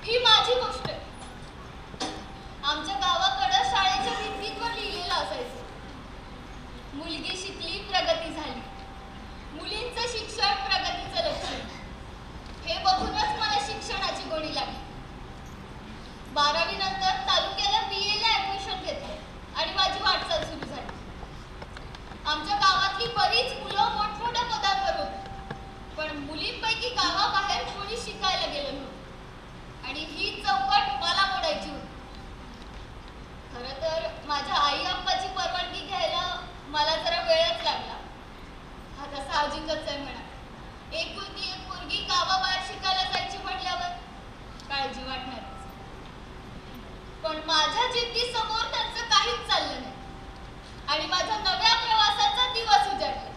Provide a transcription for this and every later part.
ही माझी गोष्ट आहे. आमच्या गावाकडे शाळेच्या भिंतींवर लिहिलेलं असायचं, मुलगी शिकली प्रगती झाली, मुलींचं शिक्षण प्रगतीचं लक्षण. हे बघूनच मला शिक्षणाची गोडी लागली. 12वी नंतर तालुक्याला BA ला ऍडमिशन घेतलं आणि माझी वाटचाल सुरू झाली. आमच्या गावातली बरीच मुलं मोठमोठ्या पदांवर होती, पण मुलींपैकी गावाबाहेर कोणी शिकायला गेलं नव्हतं आणि ही चौकट मला मोडायची होती. खरं तर माझ्या आई आप्पाची परवानगी घ्यायला मला जरा वेळच लागला. हा तर साहजिकच आहे म्हणा. एकुलती एक मुलगी गावाबाहेर शिकायला जायची म्हटल्यावर काळजी वाटणारच. पण माझ्या जिद्दीसमोर त्यांचं काहीच चाललं नाही आणि माझ्या नव्या प्रवासाचा दिवस उजाडला.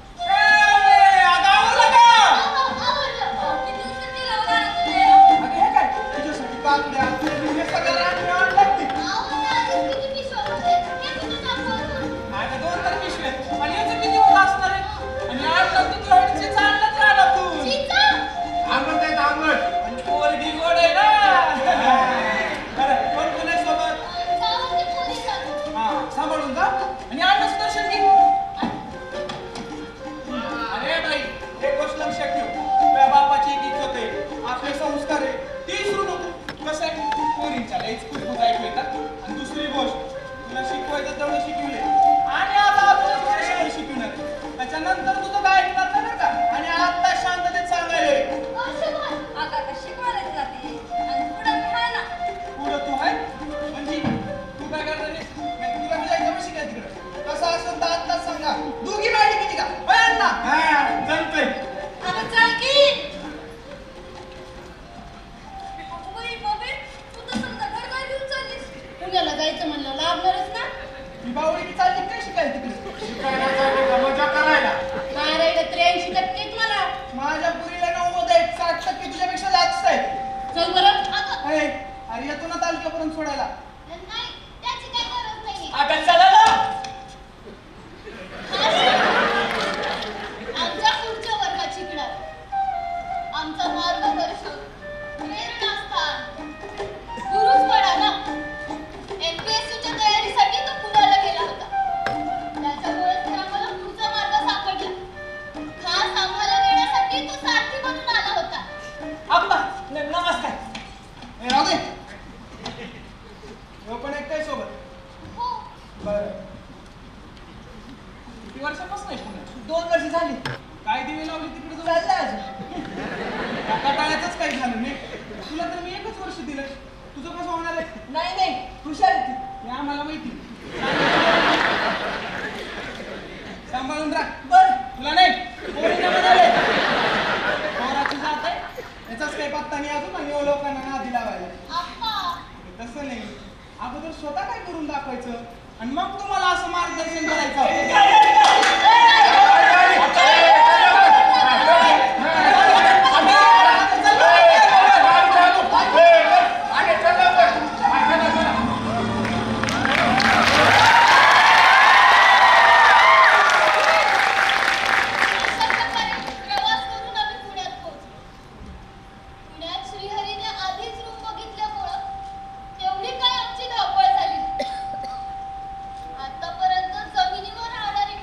आतापर्यंत जमिनीवर राहणारी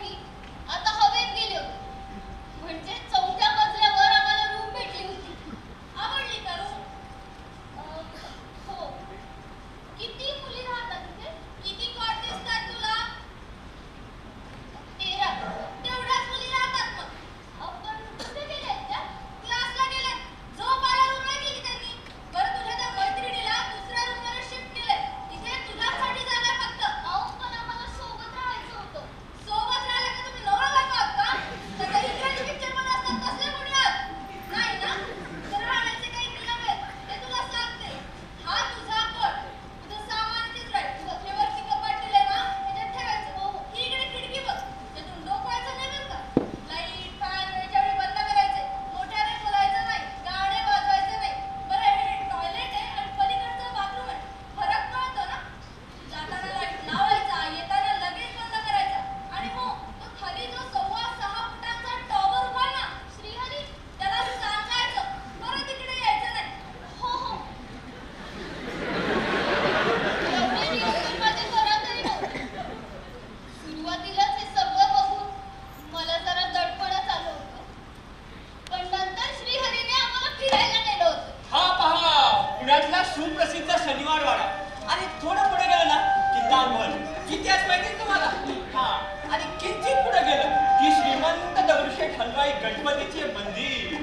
सुप्रसिद्ध शनिवार वाडा आणि थोडं पुढे गेलं ना की दामन इतिहास माहिती तुम्हाला हा आणि किंचित पुढे गेलं की श्रीमंत दगडूशेठ हलवाई गणपतीचे मंदिर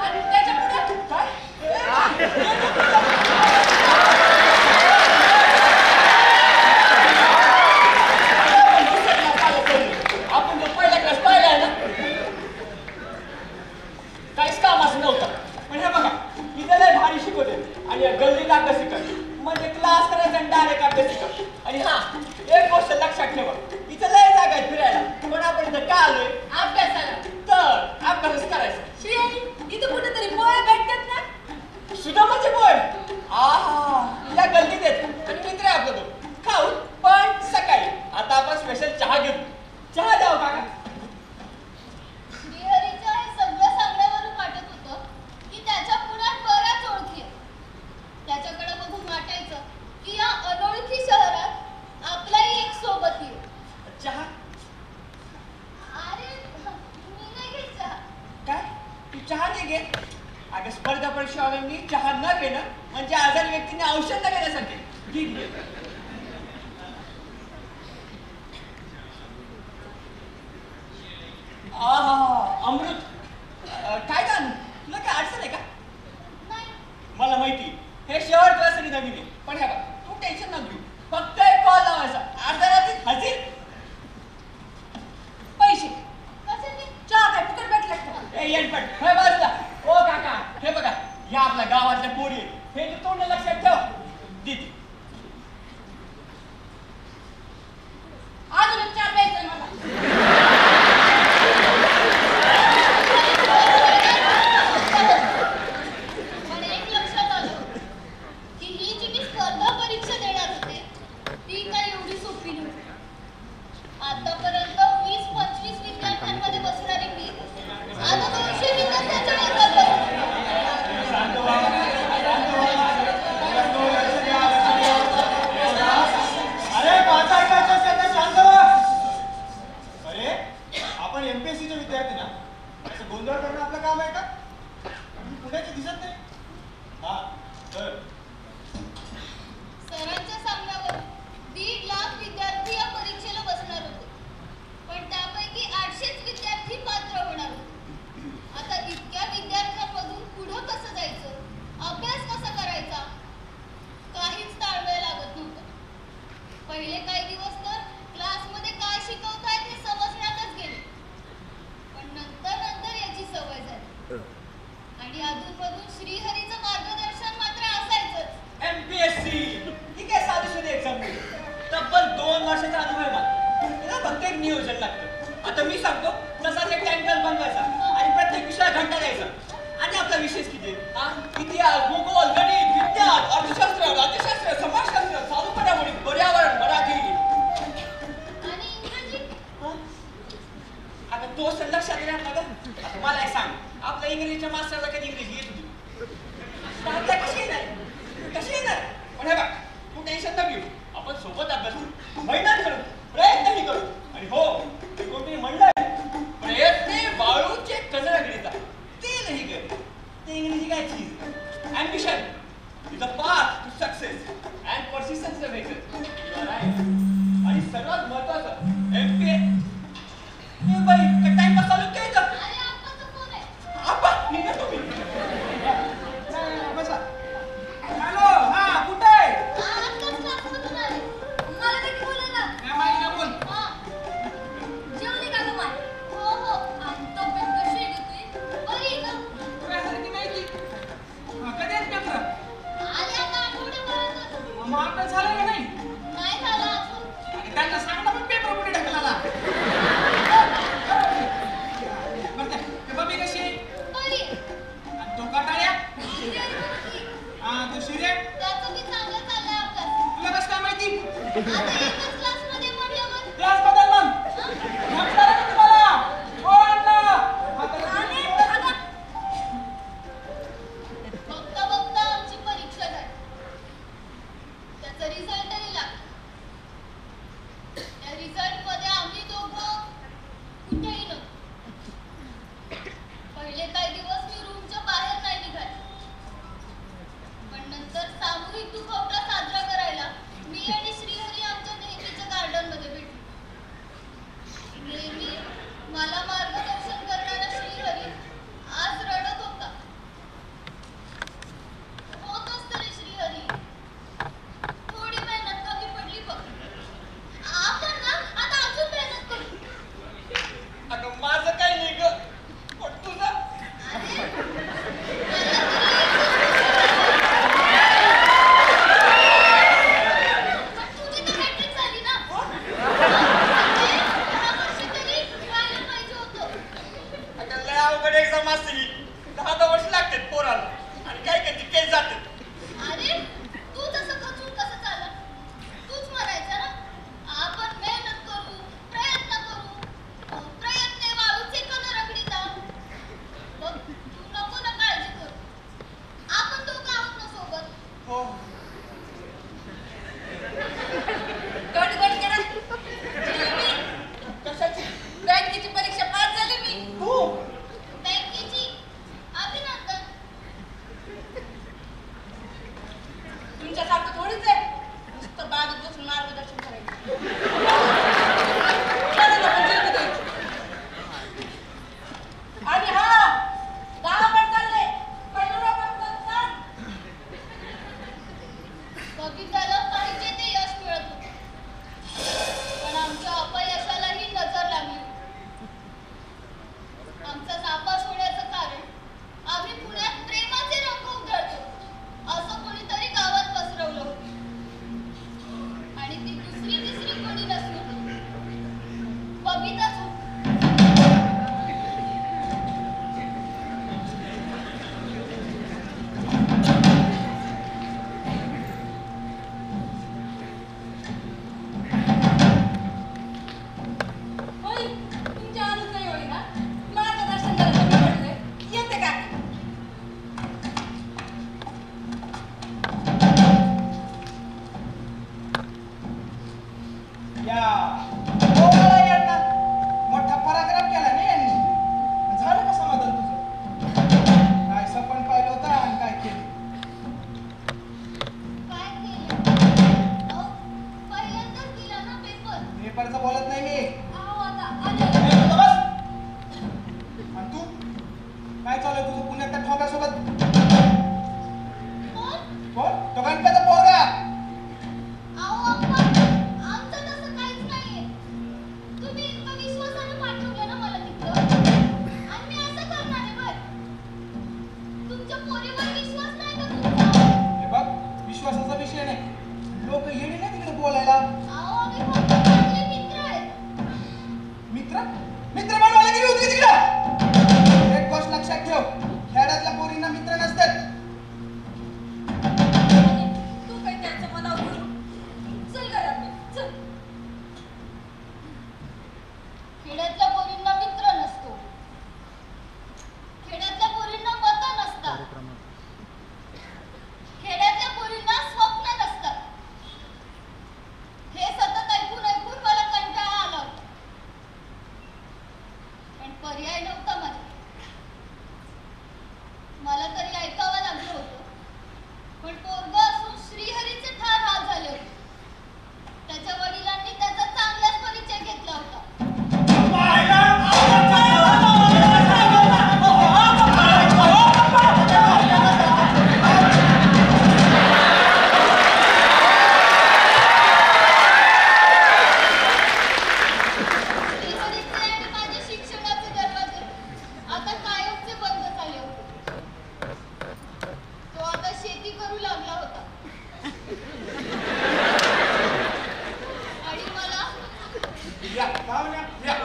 आणि त्याच्या पुढे काय आपण जो पहिला क्लास पाहिलाय ना काहीच काम असं नव्हतं पण हे बघा इथं लय भारी शिकवते आणि गल्लीत अभ्यास शिकत म्हणजे क्लास करायचा आणि डायरेक्ट अभ्यास शिकत आणि हा एक गोष्ट लक्षात ठेवा इथं लय जागा आहे फिरायला पण आपण इथं का आलोय अभ्यासाला तर अभ्यासच करायचा श्री इथं कुठेतरी पोहे भेटतात ना सुदामाचे बोय आहा या गल्लीत आहेत आणि मित्र आहे आपला तो खाऊ पण सकाळी आता आपण स्पेशल चहा घेऊ चहा द्यावं काका श्रीहरीच्या हे सगळं सांगण्यावरून वाटत होतं की त्याच्या पुण्यात बऱ्याच ओळखी आहेत. त्याच्याकडे बघून वाटायचं की या अनोळखी शहरात आपलाही एक सोबती आहे. चहा अरे मी नाही घेत चहा. काय तू चहा नाही घे अगं स्पर्धा परीक्षावाल्यांनी चहा न घेणं म्हणजे आजारी व्यक्तीने औषध न घेण्यासारखे ठीक आहे अमृत काय जाणू तुला काय अडचण आहे का नाही मला माहिती हे शहर तुझ्यासाठी नवीन आहे पण हे बघ तू टेन्शन न घेऊ फक्त एक कॉल लावायचा अर्ध्या रात्री हजीर पैसे कशाचे चहा काय फुकट भेटले का? ए येणपट हे बाजूला ओ काका हे बघा या आपल्या गावातल्या पोरी आहेत. हे तू तोंड लक्षात ठेव दीदी अजून एक चहा प्यायचा मला. पण एक लक्षात आलं की ही जी मी स्पर्धा परीक्षा देणार होते ती काय एवढी सोपी नव्हती. आतापर्यंत 20-25 विद्यार्थ्यांमध्ये बसणारी मी आता 200 विद्यार्थ्यांच्या वर्गात बसते. अरे माझा ऐकायचं असेल तर शांत व्हा. अरे आपण एमपीएससीचे विद्यार्थी ना असं गोंधळ करणं आपलं काम आहे का तुम्ही पुण्याचे दिसत नाही हा तर सरांच्या सांगण्यावर 1.5 लाख विद्यार्थी या परीक्षेला बसणार होते पण त्यापैकी 800च विद्यार्थी पात्र होणार होते. आता इतक्या विद्यार्थ्यांमधून पुढं कसं जायचं अभ्यास कसा करायचा काहीच ताळमेळ लागत नव्हतं. पहिले काही दिवस तर क्लासमध्ये काय शिकवतायत हे समजण्यातच गेले पण नंतर नंतर याची सवय झाली आणि अधूनमधून श्रीहरीचं मार्गदर्शन मात्र असायचंच. एमपीएससी ही काय साधी सुधी एक्झाम नाही तब्बल 2 वर्षाचा अनुभव आहे मला त्याला फक्त एक नियोजन लागतं. आता मी सांगतो तसाच एक टाइमटेबल बनवायचा आणि प्रत्येक विषयाला घंटा द्यायचा आणि आपला विषय किती हा इतिहास भूगोल गणित विज्ञान अर्थशास्त्र राज्यशास्त्र समाजशास्त्र चालू घडामोडी पर्यावरण मराठी आणि इंग्रजी आता तो सर लक्षात येणार ना गं आता मला एक सांग आपल्या इंग्रजीच्या मास्टरला कधी इंग्रजी येत होती आता कशी येणार पण हे बघ तू टेन्शन न घेऊ आपण सोबत अभ्यास करू मेहनत करू प्रयत्नही करू आणि हो ते कोणी म्हणलंय प्रयत्ने वाळूचे कजरा गणिता ते नाही कर ते इंग्रजी काय चीज ambition is the path to success and persistence is the vehicle. You are right. आणि सर्वात महत्त्वाचं एमपीए हे बाई काय टाइमपास चालू केलं अरे आप्पाचा फोन आहे. आपा निघा तुम्ही बसा हॅलो हा कुठे आहे आत्ताच क्लासमधून आले. मला देखील बोलायला. काय माहिती ना बोल हा. जेवली का गं माय? हो. आणि तब्येत कशी आहे गं तुझी? बरी आहे का? तुझ्यासारखी नाही की कधी आहेत पेपर आले आता आठवड्याभरातच. मग आपलं झालं का नाही नाही झालं अजून. आणि त्यांना सांग ना पण पेपर कुठे ढकलाला बरं ते बबी कशी आहे बरी आहे. आणि तो कटाळ्या सिरियल बघती. हा तो शिरे त्याचं बी चांगलं चाललंय अभ्यास. तुला कसं काय माहिती आता एकच क्लासमध्ये म्हणल्यावर क्लास बदल मग नमस्कार आहे तुम्हाला हो अण्णा बघता बघता आमची परीक्षा झाली. त्याचा रिझल्टही लागला. त्या रिझल्टमध्ये आम्ही दोघं कुठेही नव्हतो. पहिले काही दिवस मी रूमच्या बाहेर नाही निघाले पण नंतर सामूहिक तुमच्यासारखं थोडीच आहे नुसतं बाजूत बसून मार्गदर्शन करायचं. कोणाला पण जीव द्यायची. आणि हा गावाकडे चालले कविताला पाहिजे ते यश मिळत होते, पण आमच्या अपयशालाही नजर लागली. आमचा नापास होण्याचं कारण आम्ही पुण्यात प्रेमाचे रंग उधळतो असं कोणीतरी गावात पसरवलं होतं. आणि ती दुसरी तिसरी कोणी नसून बबिताच होती. होय, तुमच्या अनुज नाही होई ना मार्गदर्शन करायला मी पडले. येते का या पोराला यांना मोठा पराक्रम केला नाही यांनी. झालं का समाधान तुझं? काय सपन पाहिलं होतं आणि काय केलं? काय केलं? अहो, पहिल्यांदाच दिला ना पेपर. पेपरचं बोलत नाही मी. अहो, आता ए, आले. तुझं बस. आणि तू काय चालू आहे तुझं पुण्यात त्या ठोक्यासोबत? कोण? कोण? तो गणपतीचा पोरगा. अहो, अप्पा, आमचं तसं काहीच नाहीये. तुम्ही इतकं विश्वासानं पाठवलं ना मला तिथं. आणि मी असं करणार आहे बरं. तुमच्या पोरीवर विश्वास नाही का तुमचा? हे बघ, विश्वासाचा विषय नाही. लोक येणे नाही तिकडे बोलायला. अहो, आम्ही फक्त चांगले मित्र आहेत. मित्र मित्र बनवायला गेली होती तिकडं. एक गोष्ट लक्षात ठेव, खेड्यातल्या पोरींना मित्र नसतात. आणि तू काही त्यांचं मनावर घेऊ. चल घरात मी, चल. खेड्यातल्या पोरींना मित्र नसतो. खेड्यातल्या पोरींना मतं नसतात. खेड्यातल्या पोरींना स्वप्न नसतात. हे सतत ऐकून ऐकून मला कंटाळा आला होता. पण पर्याय नव्हता माझ्या. मला तरी ऐकावं लागलं होतं. पण पोरगं असून श्रीहरीचे फार हाल झाले होते. त्याच्या वडिलांनी त्याचा चांगलाच परिचय घेतला होता. श्रीहरीचे आणि माझे शिक्षणाचे दरवाजे आता कायमचे बंद झाले होते. तो आता शेती करू लागला होता. आणि मला या, पाहुण्या, या.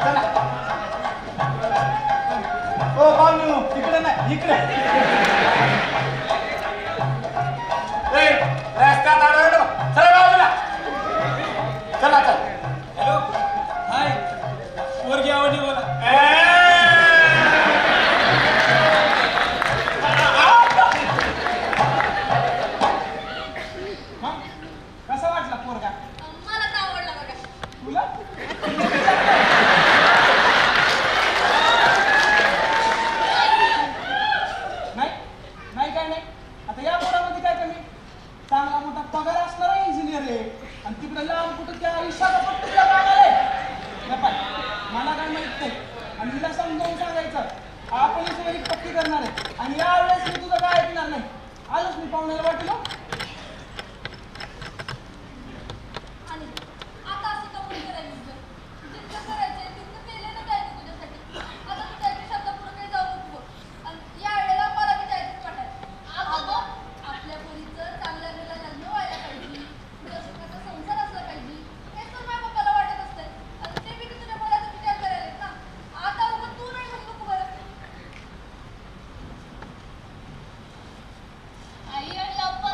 चला. ओ पाहुणे, तिकडे नाही, इकडे. ए, रस्त्यात अडवलो. चला बाजूला. चला चला. हॅलो हाय पोरगी आवडली बोला. मग कसा वाटला पोरगा मला तर आवडला बघा. तुला? नाही नाही काय नाही. आता या पोरामध्ये काय कमी? चांगला मोठा पगार असणारा इंजिनियर आहे आणि तिकडे लांब कुठं त्या विशाखापट्टणला कामाला आहे. या पाय, मला काय माहित नाही. आणि हिला समजावून सांगायचं आपण ही पक्की करणार आहे आणि यावेळेस मी तुझं काय ऐकणार नाही. आलोच मी पाहुण्याला वाटलं. आणि आता असं कबूल करायचं तुझं. जितकं करायचंय तितकं केलेलं जायचं तुझ्यासाठी. आता तू त्याच्या शब्दापुढे काही जाऊ नको. आणि या वेळेला मला बी जायचंच वाटायचं. अगं, आपल्या पोरीचं चांगल्या वेळेला लग्न व्हायला पाहिजे. तुझ्या सुखाचा संसार असला पाहिजे. हेच तर माझ्या पप्पाला वाटत असतंय. आणि ते बी तुझ्या मुलाचा विचार करायलेत ना. आता उगाच तू नाही म्हणू नको बरं. आई आणि अप्पा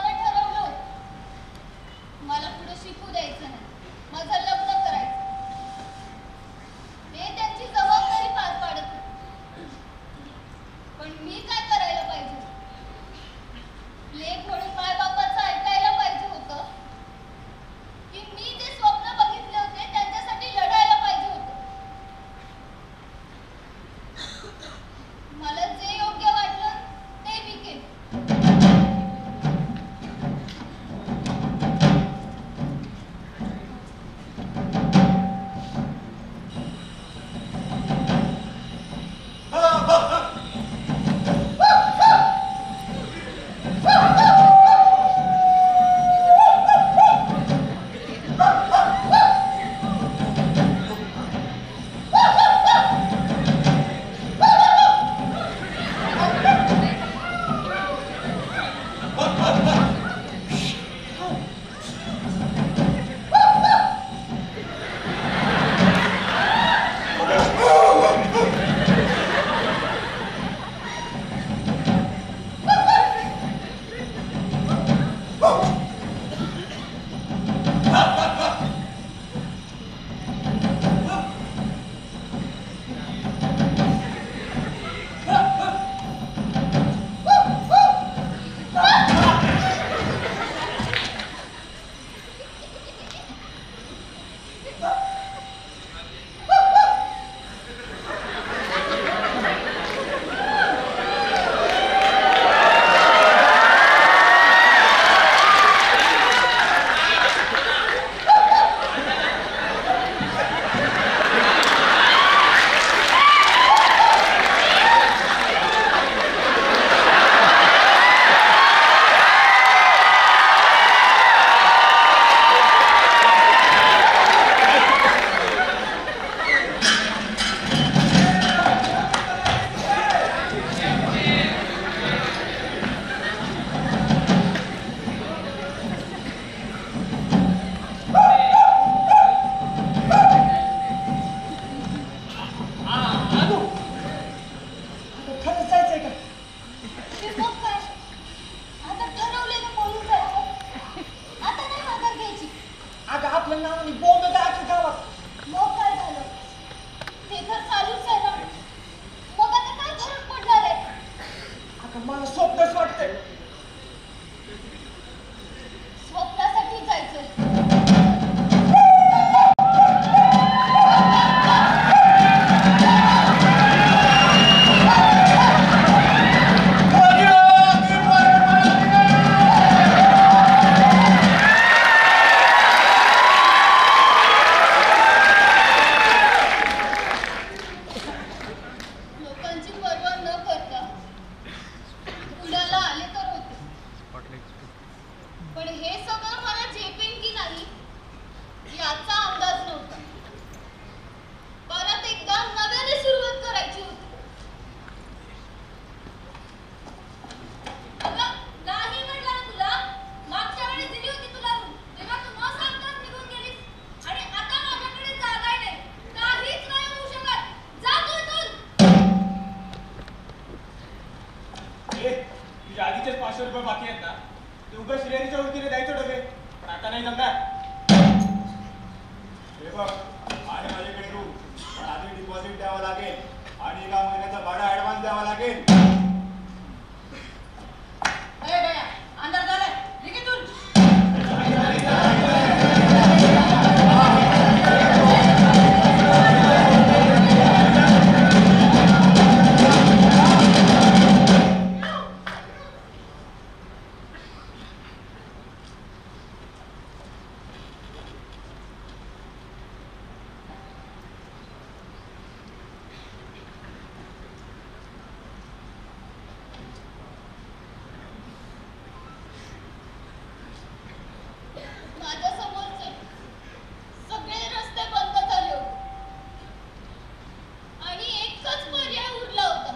स्वप्नच वाटतंय. स्वप्नासाठी जायचंय. लोकांची पर्वा न करता उडाला आले तर होते. पण हे सगळं मला झेपेन की नाही याचा अंदाज नव्हता. परत एकदा नव्याने सुरुवात करायची होती. अगं, नाही म्हटलं ना तुला. मागच्या वेळी दिली होती तुला रूम, तेव्हा तू न सांगताच निघून गेलीस. आणि आता माझ्याकडे जागाही नाही, काहीच नाही होऊ शकत. जा तू इथून. तुझ्या आधीचेच 500 रुपये बाकी आहेत ना, ते उगाच श्रेणीच्या वतीने द्यायचं डबे, पण आता नाही जमणार. हे बघ, आहे माझ्याकडे रूम, पण आधी डिपॉझिट द्यावं लागेल आणि एका महिन्याचा भाडा ऍडव्हान्स द्यावा लागेल. ए बया, अंदर झालंय, निघ इथून. माझ्या समोरचे सगळे रस्ते बंद झाले होते आणि एकच पर्याय उरला होता.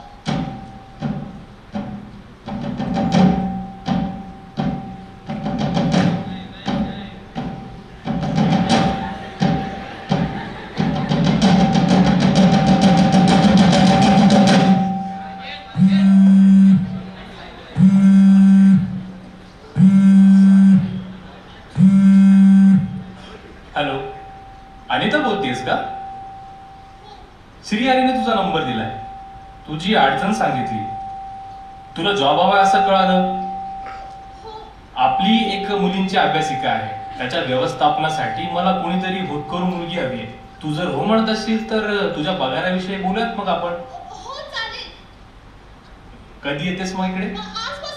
हॅलो, अनिता बोलतेस का? श्री हरीने तुझा नंबर दिलाय. तुझी अडचण सांगितली. तुला जॉब हवाय असं कळालं. आपली एक मुलींची अभ्यासिका आहे, त्याच्या व्यवस्थापनासाठी मला कोणीतरी होतकरू मुलगी हवी आहे. तू जर हो म्हणत असशील तर तुझ्या पगाराविषयी बोलूयात मग आपण. हो चालेल. कधी येतेस मग इकडे? आजपासूनच.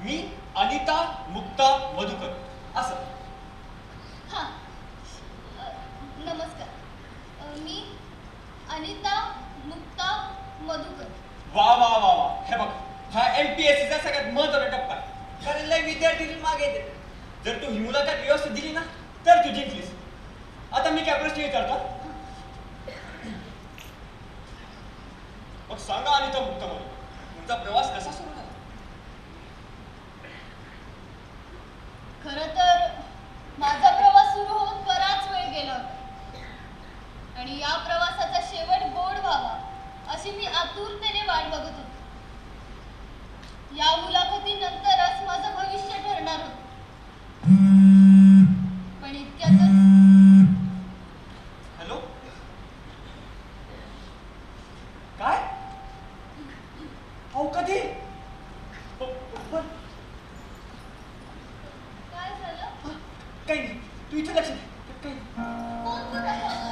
मी अनिता मुक्ता मधुकर असं. हां नमस्कार. मी अनिता मुक्ता मधुकर. वा वा वा वा. हे बघ, हा MPSCचा सगळ्यात महत्वाचा टप्पा आहे. कारण लय विद्यार्थी मागे येते. जर तू ही मुलाखत व्यवस्थित दिली ना तर तू जिंकलीस. आता मी काय प्रश्न विचारतो. मग सांगा अनिता मुक्ता मधुकर, तुमचा प्रवास कसा सुरू झाला? खरं तर माझा प्रवास सुरू होऊन बराच वेळ गेला होता आणि या प्रवासाचा शेवट गोड व्हावा अशी मी आतुरतेने वाट बघत होते. या मुलाखतीनंतरच माझं भविष्य ठरणार होतं. पण इतक्यातच हॅलो, काय? अहो कधी? पण काय झालं? काही नाही, तू इथे लक्ष दे. काही नाही. कोण बोलत होतं?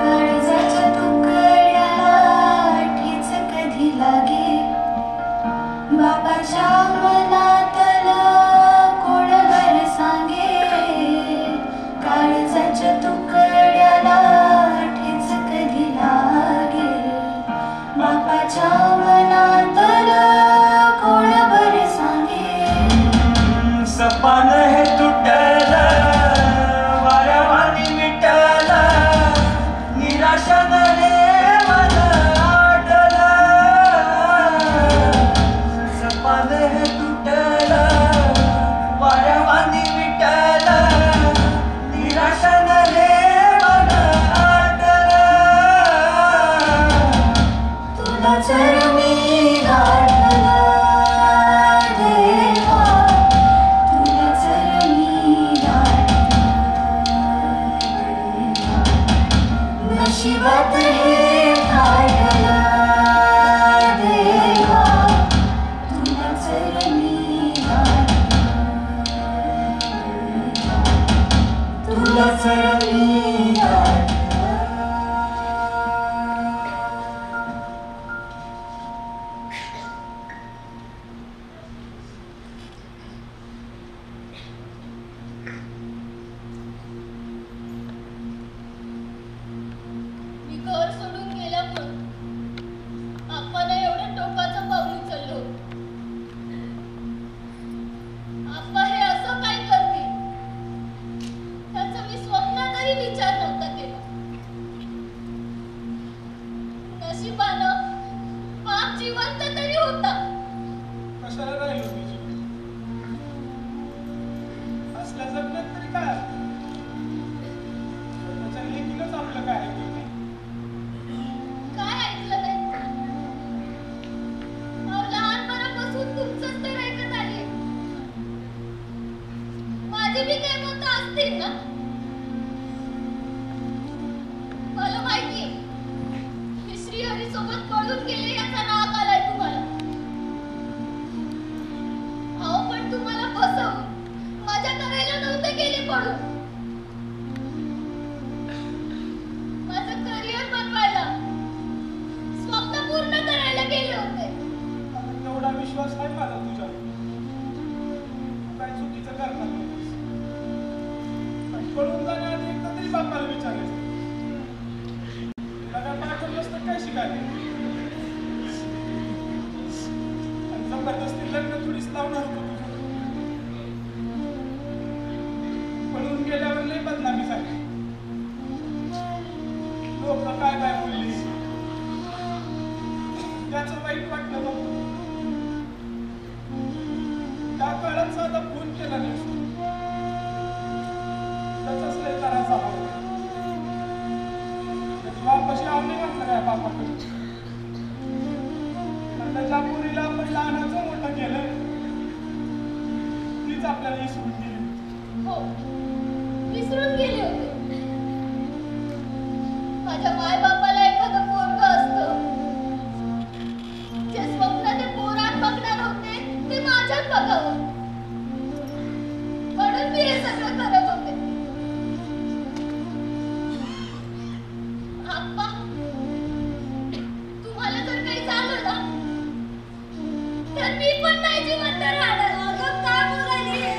काळजाच्या तुकड्याला ठेच कधी लागे, बाबाच्या मनातलं कोणभर सांगे. काळजाच्या तुकड्याला ठेच कधी लागे, बाबाच्या मनातलं कोणभर सांगे. सपान हे तुटलं, वाऱ्यावानी मिटलं, निराशाने मन आटलं. सपान हे तुटलं, वाऱ्यावानी मिटलं, निराशाने मन आटलं. तुला जर मी गाठलं देवा, तुला जर मी गाठलं, नशिबात हे काढलं देवा, तुला जर मी गाठलं, तुला जर मी गाठलं. मी घर सोडून गेल्यामुळं आपण एवढं टोकाचं पाऊल उचललं होतं. आप्पा हे असं काय करतील त्याचा मी स्वप्नातही विचार नव्हता केला. नशिबानं बाप जिवंत तरी होता. कशाला राहिलो तुझी असल्या जगण्यात तरी काय अर्थ? त्याच्या लेकीनंच आपलं काय ऐकलं नाही. काय ऐकलं नाही? अहो, लहानपणापासून तुमचंच तर ऐकत आली. माझी बी काही मतं असतील ना? मला माहितीये मी श्रीहरीसोबत पळून गेले याचा राग आलाय तुम्हाला. अहो पण तुम्हाला फसवून माझ्या करायला नव्हते गेले पळून. माझं करिअर बनवायला, स्वप्न पूर्ण करायला गेले होते. आता एवढा विश्वास नाही माझा तुझ्यावर. तू काय चुकीचं करणार नव्हतीस. पण पळून जाण्याआधी एकदा तरी बापाला विचारायचं, तुला काय पाठवलं नसतं काय शिकायला? आणि जबरदस्ती लग्न थोडीच लावणार होतो तुझं. पळून गेल्यावर लई बदनामी झाली. लोक काय काय बोलली त्याचं वाईट वाटलं बघ. त्या काळात साधा फोन केला नाही, त्याचाच लय त्रास झाला होता. त्याची बापाशी आवडी म्हटलं काय बापाकडे. आणि त्याच्या पोरीला आपण लहानाचं मोठं केलं, तीच आपल्याला विसरून गेली. हो, विसरून गेले होते. माझ्या मायबापाला एखादं पोरगं असतं. जे स्वप्न ते पोरात बघणार होते ते माझ्यात बघावं, म्हणून मी हे सगळं करत होते. आप्पा, तुम्हाला जर काही झालं ना तर मी पण नाही जिवंत राहणार. अगं काय बोलायली हे?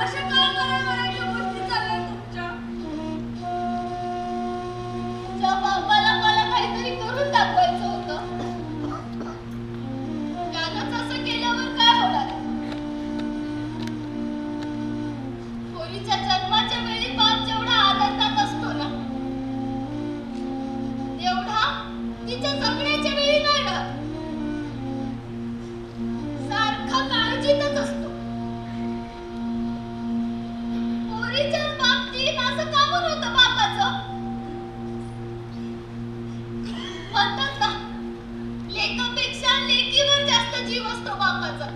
अशा काय करायच्या गोष्टी चालल्या तुमच्या? तुझ्या बापाला मला काहीतरी करून दाखवायचं होतं. त्यानंच असं केल्यावर काय होणार? पोरीच्या जन्माच्या वेळी बाप जेवढा आनंदात असतो ना तेवढा तिच्या जगण्याच्या वेळी नाही राहत. सारखा काळजीतच असतो. पोरीच्याच बाबतीत असं का म्हणून होतं बापाचं? म्हणतात ना, लेकापेक्षा लेकीवर जास्त जीव असतो बापाचा.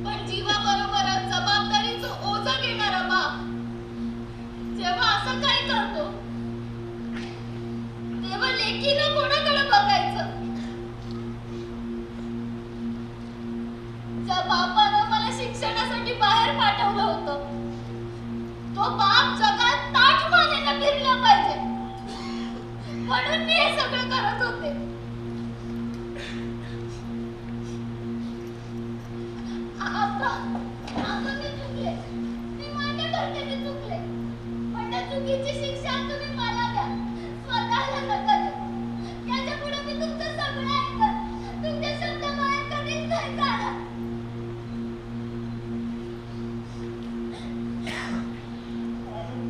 पण जीवाबरोबरच जबाबदारीचं ओझं घेणारा बाप जेव्हा असं काही करतो तेव्हा लेकीनं कोणाकडे बघायचं? ज्या बापानं मला शिक्षणासाठी बाहेर पाठवलं होतं तो बाप जगात ताठ मानेनं फिरला पाहिजे, म्हणून मी हे सगळं करत होते. आता मी चुकले. मी मान्य करते मी चुकले. पण त्या चुकीची शिक्षा तुम्ही मला द्या, स्वतःला नका देऊ. याच्या पुढे मी तुमचं सगळं ऐकत तुमच्या शब्दाबाहेर कधीच नाही जाणार.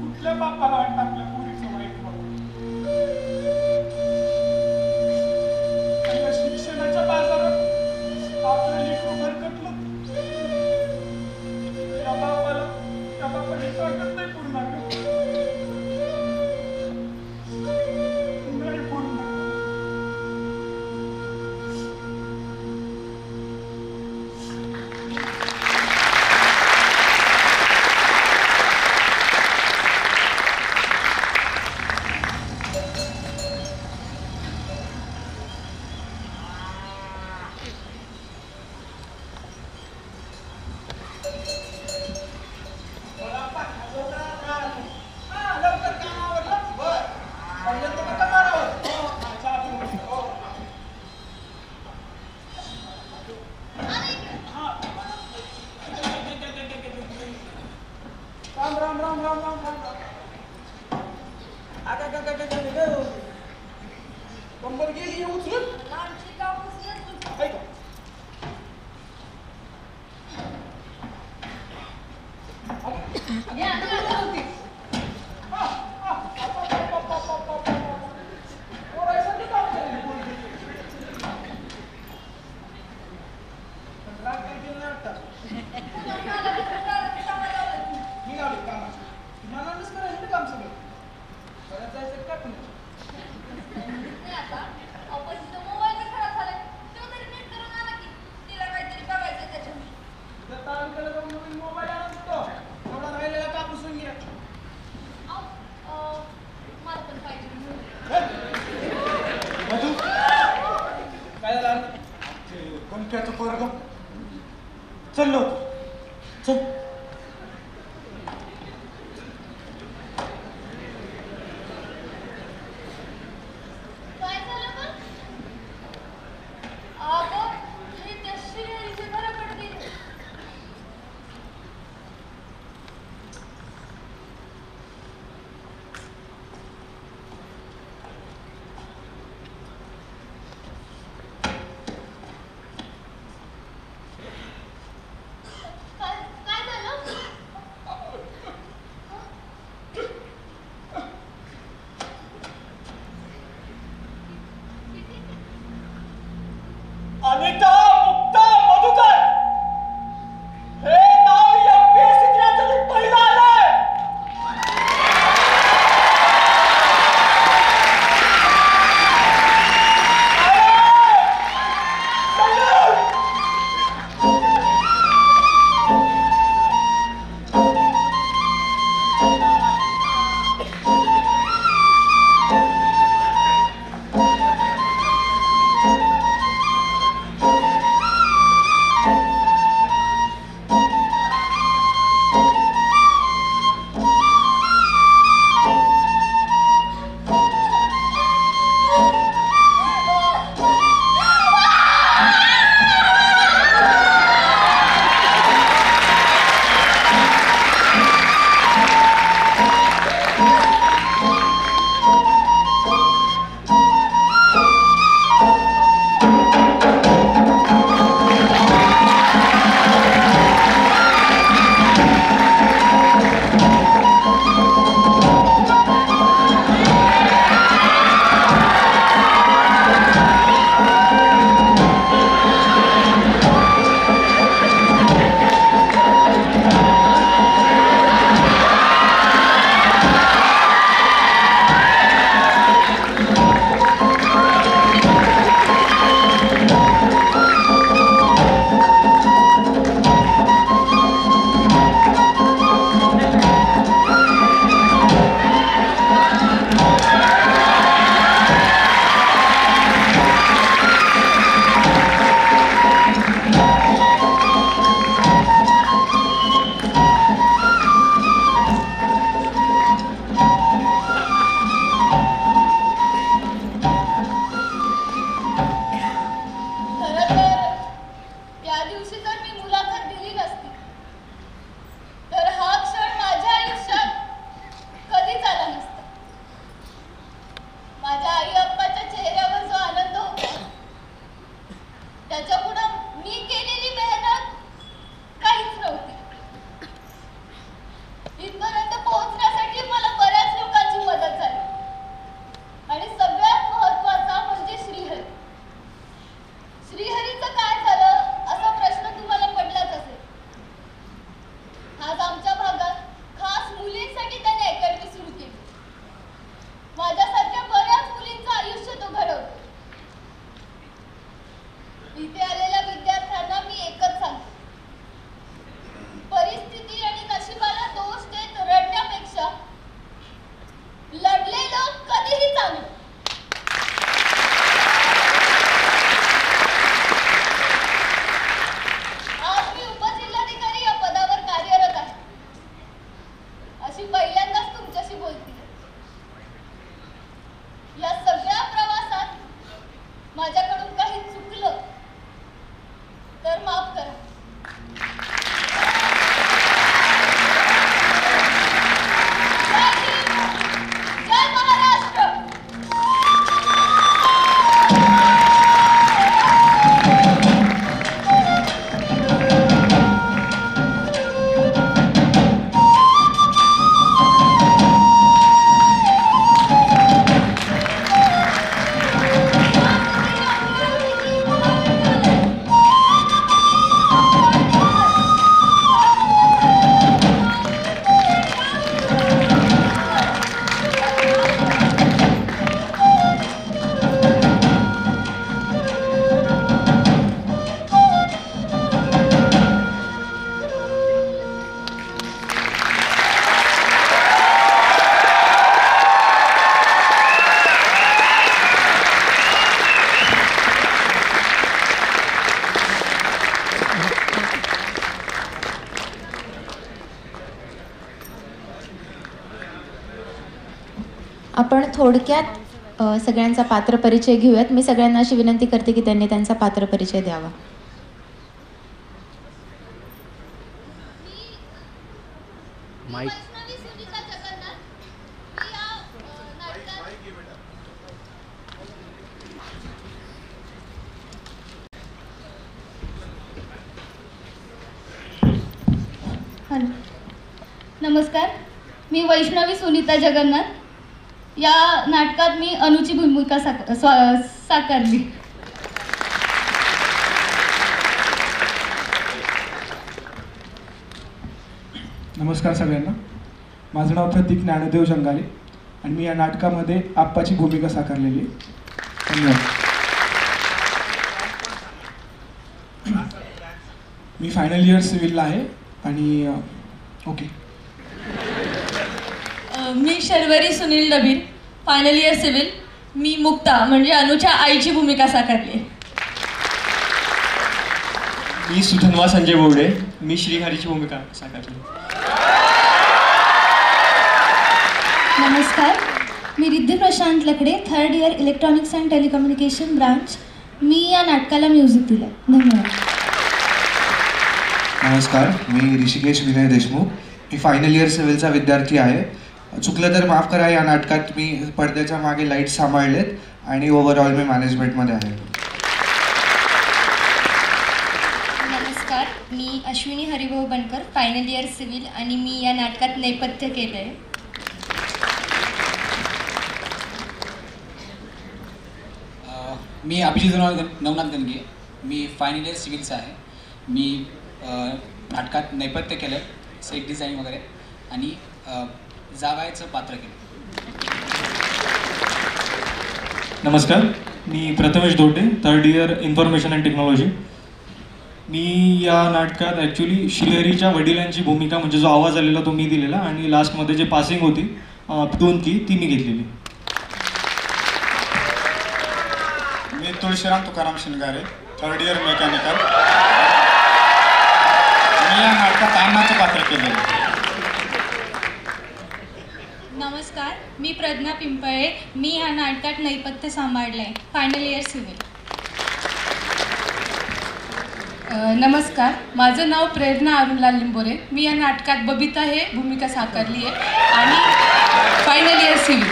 कुठल्या बापाला वाटतं आपल्या पोरीचं वाईट बघून? आणि शिक्षणाच्या बाजारात आपलं लेकरू भरकटलं. त्या बापाने ताकद नाही पूर्ण नाही पूर्ण. कंबर गेली उचलून. लांबची का पुसलं तुझं? ऐक. या, आता होती. पोरायसाठी काम केलं पोरगी. पण राग काय केलं नाही आता. पुन्हा मला कुठं कामाला लावलं? मी लावली कामाची. मनानंच करायचं काम सगळं. परत जायचं का पुण्यात? नाही आता. आपण तिथं मोबाईल तर खराब झालाय. तो तरी नीट करून आणा की. तिला काहीतरी बघायचं त्याच्यात. तिथं तालुक्याला जाऊन नवीन मोबाईल आणत होतो. थोडा राहिलेला कापूसून घ्या. मला पण पाहिजे. मधू, काय झालं? ते कंक्याचं पोरगं. चल लवकर. चल. आपण थोडक्यात सगळ्यांचा पात्रपरिचय घेऊयात. मी सगळ्यांना अशी विनंती करते की त्यांनी त्यांचा पात्रपरिचय द्यावा. वैष्णवी सुनीता जगन्नाथ. मी या नाटकात नमस्कार, मी वैष्णवी सुनीता जगन्नाथ. या नाटकात मी अनुची भूमिका साकारली. नमस्कार सगळ्यांना. माझं नाव प्रतीक ज्ञानदेव जंगाले आणि मी या नाटकामध्ये आप्पाची भूमिका साकारलेली आहे. धन्यवाद. मी फायनल इयर सिव्हिलला आहे आणि ओके. मी Sharvari Sunil Dabir, final year civil. मी मुक्ता म्हणजे अनुच्या आईची भूमिका साकारली आहे. मी सुधन्वा संजय बोर्डे, मी श्रीहरीची भूमिका साकारली. नमस्कार, मी Riddhi Prashant Lakade, third year electronics and telecommunication branch. मी या नाटकाला म्युझिक दिलं. धन्यवाद. नमस्कार, मी ऋषिकेश विनय देशमुख. मी फायनल इयर सिव्हिलचा विद्यार्थी आहे. चुकलं तर माफ करा. या नाटकात मी पडद्याच्या मागे लाईट सांभाळलेत आणि ओव्हरऑल मी मॅनेजमेंटमध्ये आहे. नमस्कार, मी अश्विनी हरिभाऊ बनकर, फायनल इयर सिव्हिल आणि मी या नाटकात नेपथ्य केलं आहे. मी अभिजित नवनाथ गणगे, मी फायनल इयर सिव्हिलचा आहे. मी नाटकात नेपथ्य केलं, सेट डिझाईन वगैरे आणि जागायचं पात्र केलं. नमस्कार, मी Prathamesh Dhote, third year information and technology. मी या नाटकात ॲक्च्युली श्रीहरीच्या वडिलांची भूमिका म्हणजे जो आवाज आलेला तो मी दिलेला आणि लास्टमध्ये जे पासिंग होती टोन की ती मी घेतलेली. मी Tulshiram Tukaram Shingare, third year mechanical. मी या नाटकात अण्णाचं पात्र केलेलं. नमस्कार, मी प्रज्ञा पिंपळे. मी या नाटकात नेपथ्य सांभाळलं आहे, फायनल इयर सिव्हिल. नमस्कार, माझं नाव प्रेरणा अरुणलाल लिंबोरे. मी या नाटकात बबिता हे भूमिका साकारली आहे आणि फायनल इयर सिव्हिल.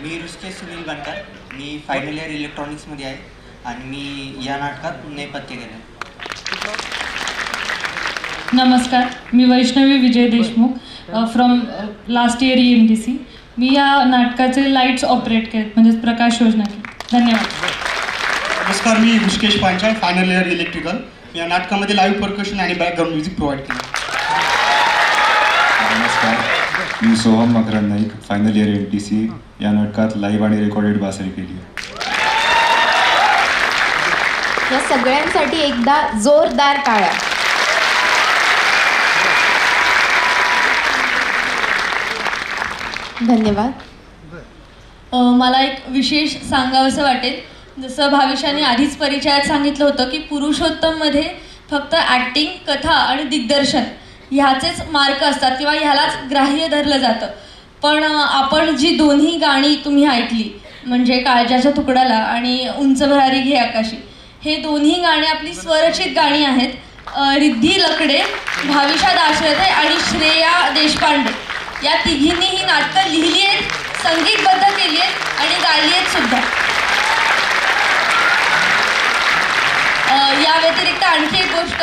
मी ऋषिकेश सुनील बनकर. मी फायनल इयर इलेक्ट्रॉनिक्समध्ये आहे आणि मी या नाटकात नेपथ्य केलं. नमस्कार, मी Vaishnavi Vijay Deshmukh from last year EMTC. मी या नाटकाचे लाईट्स ऑपरेट केलेत म्हणजेच प्रकाश योजना केली. धन्यवाद. नमस्कार, मी Hrishikesh Panchal, final year electrical. या नाटकामध्ये लाईव्ह परकशन आणि बॅकग्राऊंड म्युझिक प्रोव्हाइड केलं. नमस्कार, मी Soham Makarand Naik, final year MTC. या नाटकात लाईव्ह आणि रेकॉर्डेड बासरी केली. या सगळ्यांसाठी एकदा जोरदार टाळ्या. धन्यवाद. मला एक विशेष सांगावंसं वाटेल. जसं भाविशाने आधीच परिचयात सांगितलं होतं की पुरुषोत्तममध्ये फक्त ॲक्टिंग, कथा आणि दिग्दर्शन ह्याचेच मार्क असतात किंवा ह्यालाच ग्राह्य धरलं जातं. पण आपण जी दोन्ही गाणी तुम्ही ऐकली म्हणजे काळजाच्या तुकड्याला आणि उंच भरारी घे आकाशी, हे दोन्ही गाणी आपली स्वरचित गाणी आहेत. रिद्धी लकडे, भाविशा दाशरथे आणि श्रेया देशपांडे या तिघींनी ही नाटकं लिहिली आहेत, संगीतबद्ध केली आहेत आणि गायली आहेत सुद्धा. या व्यतिरिक्त आणखी एक गोष्ट,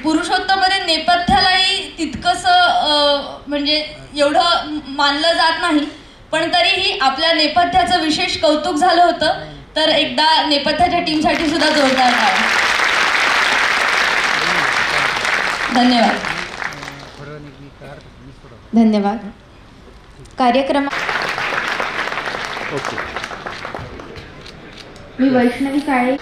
पुरुषोत्तममध्ये नेपथ्यालाही तितकंसं म्हणजे एवढं मानलं जात नाही, पण तरीही आपल्या नेपथ्याचं विशेष कौतुक झालं होतं. तर एकदा नेपथ्याच्या टीमसाठी सुद्धा जोरदार टाळ्या. धन्यवाद. धन्यवाद. कार्यक्रम मी वैष्णवी काळे.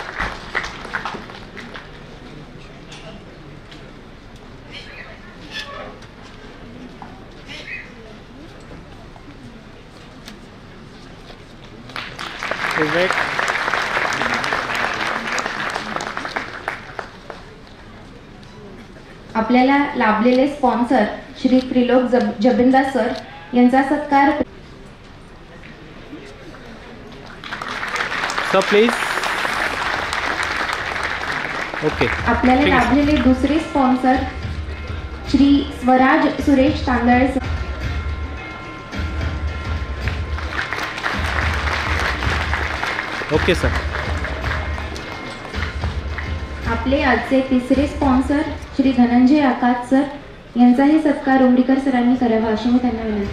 आपल्याला लाभलेले स्पॉन्सर श्री त्रिलोक जबिंदास सर, यांचा सत्कार प्लीज. ओके. आपल्याला लाभलेले दुसरे sponsor Shri Swaraj Suresh Tandale sir. Okay sir. आपले आजचे तिसरे स्पॉन्सर श्री धनंजय आकाश सर यांचाही सत्कार उमरीकर सरांनी करावा अशी मी त्यांना विनंती